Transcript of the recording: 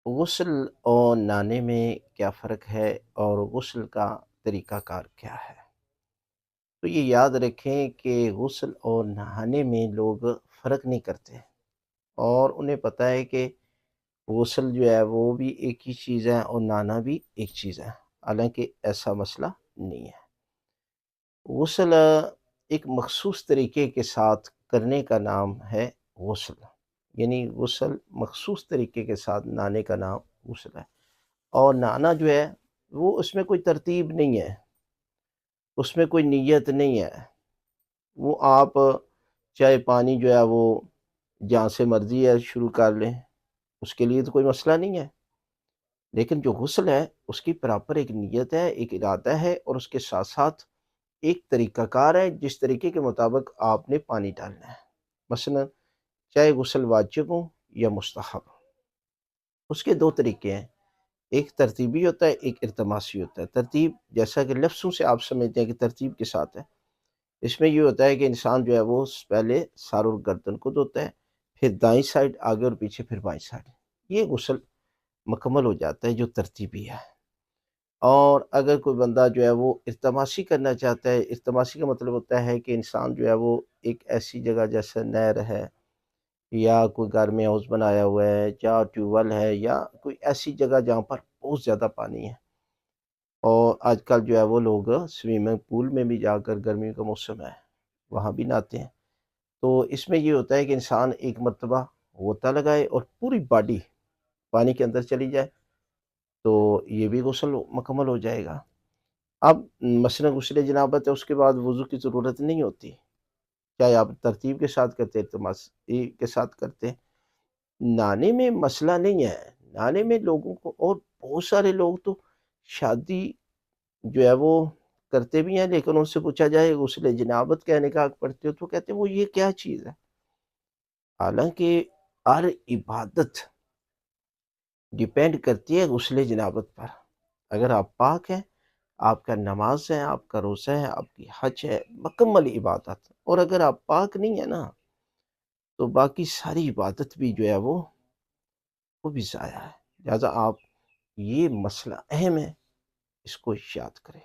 غسل اور نہانے میں کیا فرق ہے اور غسل کا طریقہ کار کیا ہے؟ تو یہ یاد رکھیں کہ غسل اور نہانے میں لوگ فرق نہیں کرتے اور انہیں پتہ ہے کہ غسل جو ہے وہ بھی ایک ہی چیز ہے اور نہانا بھی ایک چیز ہے، حالانکہ ایسا مسئلہ نہیں ہے۔ غسل ایک مخصوص طریقے کے ساتھ کرنے کا نام ہے غسل، یعنی غسل مخصوص طریقے کے ساتھ نہانے کا نام غسل ہے۔ اور نہانا جو ہے وہ اس میں کوئی ترتیب نہیں ہے، اس میں کوئی نیت نہیں ہے، وہ آپ چاہے پانی جو ہے وہ جہاں سے مرضی ہے شروع کر لیں، اس کے لیے تو کوئی مسئلہ نہیں ہے۔ لیکن جو غسل ہے اس کی پراپر ایک نیت ہے، ایک ارادہ ہے، اور اس کے ساتھ ساتھ ایک طریقہ کار ہے جس طریقے کے مطابق آپ نے پانی ڈالنا ہے۔ مثلا چاہے غسل واجب ہو یا مستحب ہو، اس کے دو طریقے ہیں، ایک ترتیبی ہوتا ہے، ایک التماسی ہوتا ہے۔ ترتیب جیسا کہ لفظوں سے آپ سمجھتے ہیں کہ ترتیب کے ساتھ ہے، اس میں یہ ہوتا ہے کہ انسان جو ہے وہ پہلے سر اور گردن کو دھوتا ہے، پھر دائیں سائڈ آگے اور پیچھے، پھر بائیں سائڈ، یہ غسل مکمل ہو جاتا ہے جو ترتیبی ہے۔ اور اگر کوئی بندہ جو ہے وہ التماسی کرنا چاہتا ہے، التماسی کا مطلب ہوتا ہے کہ انسان جو ہے وہ ایک ایسی جگہ جیسے نہر ہے یا کوئی گھر میں ہاؤس بنایا ہوا ہے یا ٹیوب ویل ہے یا کوئی ایسی جگہ جہاں پر بہت زیادہ پانی ہے، اور آج کل جو ہے وہ لوگ سوئمنگ پول میں بھی جا کر، گرمیوں کا موسم ہے وہاں بھی نہاتے ہیں، تو اس میں یہ ہوتا ہے کہ انسان ایک مرتبہ غوطہ لگائے اور پوری باڈی پانی کے اندر چلی جائے، تو یہ بھی غسل مکمل ہو جائے گا۔ اب مثلا غسل جنابت ہے، اس کے بعد وضو کی ضرورت نہیں ہوتی، چاہے آپ ترتیب کے ساتھ کرتے، التماسی کے ساتھ کرتے۔ نہانے میں مسئلہ نہیں ہے، نہانے میں لوگوں کو، اور بہت سارے لوگ تو شادی جو ہے وہ کرتے بھی ہیں، لیکن ان سے پوچھا جائے غسل جنابت کیا نکاح پڑھتے ہو تو کہتے ہیں وہ یہ کیا چیز ہے۔ حالانکہ ہر عبادت ڈیپینڈ کرتی ہے غسل جنابت پر۔ اگر آپ پاک ہیں، آپ کا نماز ہے، آپ کا روزہ ہے، آپ کی حج ہے، مکمل عبادت، اور اگر آپ پاک نہیں ہے نا تو باقی ساری عبادت بھی جو ہے وہ بھی ضائع ہے۔ لہٰذا آپ، یہ مسئلہ اہم ہے، اس کو یاد کریں۔